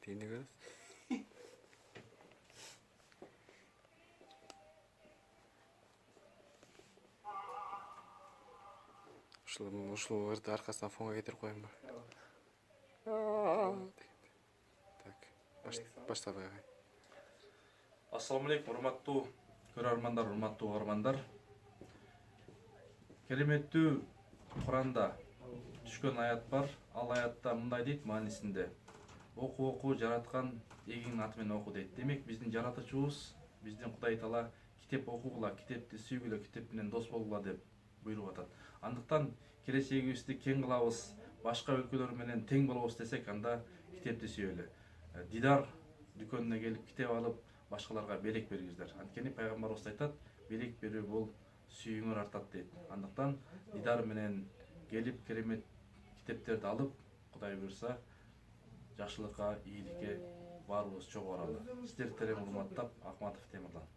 Тегіне көресіз. Ушыл өрді арқасынан фонға кетіріп қойын ба. Так, баштады ағай. Ассаламу алейкум, урматтуу көрөрмандар, урматтуу угармандар. Кереметтүү Куранда түшкөн аят бар. Ал аятта мындай дейт маанисинде: Оку жараткан эгиңдин аты менен оку дейт. Демек биздин жаратуучубуз, биздин Кудай Таала китеп окугула, китепти сүйгүлө, китеп менен дос болгула деп буйруп атат. Андыктан келечегибизди кең кылабыз, башка өлкөлөр менен тең болобуз десек, анда китепти сүйөлү. Дидар дүкөнүнө келип китеп алып, башкаларга белек бергиңиздер. Анткени пайгамбарыбыз айтат, белек берүү бул сүйүүңөр артат дейт. Андыктан дидар менен келип керемет китептерди алып, Кудай буйрса, жакшылыкка, ийгиликке баарыбыз чогуу баралы. Сиздерди терең урматтап, Акматов Темирлан.